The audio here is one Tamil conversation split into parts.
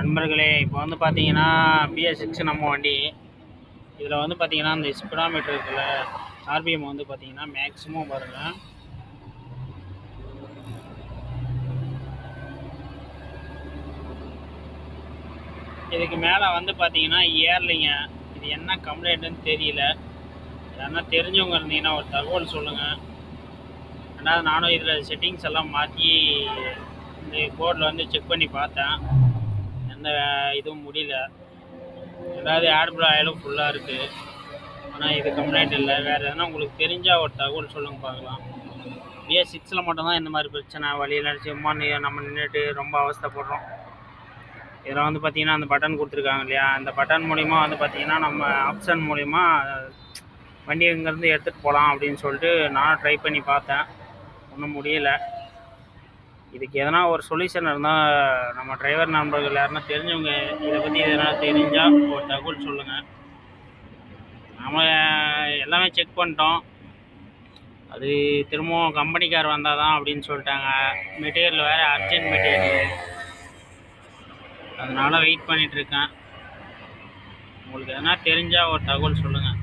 நண்பர்களே, இப்போ வந்து பார்த்தீங்கன்னா BS6 நம்ம வண்டி. இதில் வந்து பார்த்தீங்கன்னா இந்த ஸ்பீடாமீட்டர் இருக்குல்ல, ஆர்பிஎம் வந்து பார்த்தீங்கன்னா மேக்ஸிமம் பாருங்கள். இதுக்கு மேலே வந்து பார்த்தீங்கன்னா ஏறலைங்க. இது என்ன கம்ப்ளைண்ட்டுன்னு தெரியல. யாருன்னா தெரிஞ்சவங்க இருந்தீங்கன்னா ஒரு தகவல் சொல்லுங்கள். ரெண்டாவது நானும் இதில் செட்டிங்ஸ் எல்லாம் மாற்றி இந்த போர்டில் வந்து செக் பண்ணி பார்த்தேன். எந்த இதுவும் முடியல. ரெண்டாவது ஆட்பிள் ஆயிலும் ஃபுல்லாக இருக்குது. ஆனால் இது கம்ப்ளைண்ட் இல்லை. வேறு எதனா உங்களுக்கு தெரிஞ்சால் ஒரு தகவல் சொல்லுங்கள் பார்க்கலாம். BS6 மட்டும்தான் இந்த மாதிரி பிரச்சனை. வழியில் சும்மா நம்ம நின்றுட்டு ரொம்ப அவஸ்தைப்படுறோம். இதில் வந்து பார்த்திங்கன்னா அந்த பட்டன் கொடுத்துருக்காங்க இல்லையா, அந்த பட்டன் மூலிமா வந்து பார்த்திங்கன்னா நம்ம ஆப்ஷன் மூலிமா வண்டி இங்கேருந்து எடுத்துகிட்டு போகலாம் அப்படின்னு சொல்லிட்டு நானும் ட்ரை பண்ணி பார்த்தேன். ஒன்றும் முடியலை. இதுக்கு எதனா ஒரு சொல்யூஷன் இருந்தால் நம்ம டிரைவர் நண்பர்கள் யாருன்னா தெரிஞ்சவங்க இதை பற்றி எதனா தெரிஞ்சால் ஒரு தகவல் சொல்லுங்கள். நம்ம எல்லாமே செக் பண்ணிட்டோம். அது திரும்பவும் கம்பெனிக்கார் வந்தால் தான் அப்படின்னு சொல்லிட்டாங்க. மெட்டீரியல் வேறு அர்ஜென்ட் மெட்டீரியல், அதனால் வெயிட் பண்ணிகிட்ருக்கேன். உங்களுக்கு எதனா தெரிஞ்சால் ஒரு தகவல் சொல்லுங்கள்.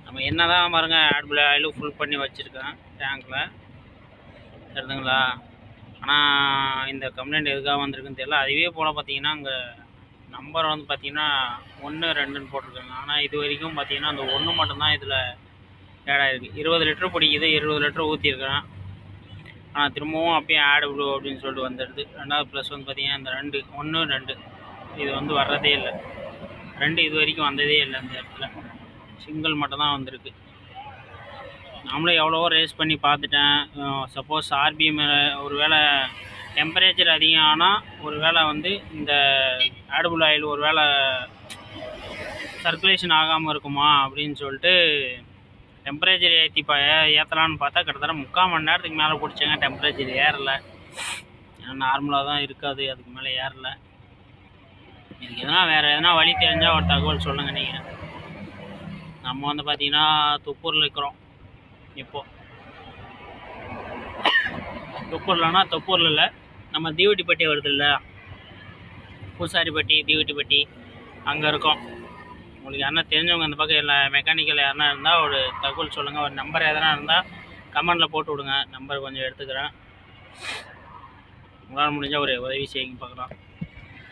நம்ம என்ன தான் பாருங்க ஆட்பிள் ஆயிலும் ஃபுல் பண்ணி வச்சுருக்கேன் டேங்கில், தெரியுதுங்களா. ஆனால் இந்த கம்ப்ளைண்ட் எதுக்காக வந்திருக்குன்னு தெரியல. அதுவே போல் பார்த்தீங்கன்னா அங்கே நம்பர் வந்து பார்த்திங்கன்னா 1, 2ன்னு போட்டிருக்காங்க. ஆனால் இது வரைக்கும் பார்த்திங்கன்னா அந்த 1 மட்டும்தான் இதில் ஆட் ஆகிருக்கு. 20 லிட்டர் பிடிக்குது, 20 லிட்டர் ஊற்றிருக்கிறேன். ஆனால் திரும்பவும் அப்பயே ஆடு ப்ளூ அப்படின்னு சொல்லிட்டு வந்துடுது. ரெண்டாவது ப்ளஸ் வந்து பார்த்திங்கன்னா இந்த 2, 1, 2 இது வந்து வர்றதே இல்லை. 2 இது வரைக்கும் வந்ததே இல்லை. அந்த இடத்துல சிங்கிள் மட்டும்தான் வந்திருக்கு. நாமளும் எவ்வளவோ ரேஸ் பண்ணி பார்த்துட்டேன். சப்போஸ் ஆர்பிஎம் ஒரு வேளை டெம்பரேச்சர் அதிகம் ஆனால் ஒரு வேளை வந்து இந்த ஆடுபுல் ஆயில் ஒரு வேளை சர்க்குலேஷன் ஆகாமல் இருக்குமா அப்படின்னு சொல்லிட்டு டெம்பரேச்சர் ஏற்றலான்னு பார்த்தா கிட்டத்தட்ட 3/4 மணி நேரத்துக்கு மேலே பிடிச்சேங்க. டெம்பரேச்சர் ஏறலை. ஏன்னா நார்மலாக தான் இருக்காது, அதுக்கு மேலே ஏறலை. இதுக்கு எதனா வேறு எதனா வழி தெரிஞ்சால் ஒரு தகவல் சொல்லுங்கள். நீங்கள் நம்ம வந்து பார்த்திங்கன்னா தொப்பூரில் இருக்கிறோம். இப்போது தொப்பூர்லனா தொப்பூரில் இல்லை, நம்ம தீவட்டிப்பட்டி வருது இல்லை, பூசாரிப்பட்டி தீவட்டிப்பட்டி, அங்கே இருக்கோம். உங்களுக்கு யாருன்னா தெரிஞ்சவங்க அந்த பக்கம் எல்லா மெக்கானிக்கல் யாருன்னா இருந்தால் ஒரு தகவல் சொல்லுங்கள். ஒரு நம்பர் எதனா இருந்தால் கமெண்டில் போட்டு விடுங்க. நம்பர் கொஞ்சம் எடுத்துக்கிறேன். உங்களால் முடிஞ்சால் ஒரு உதவி செய்யுங்க பார்க்கலாம்.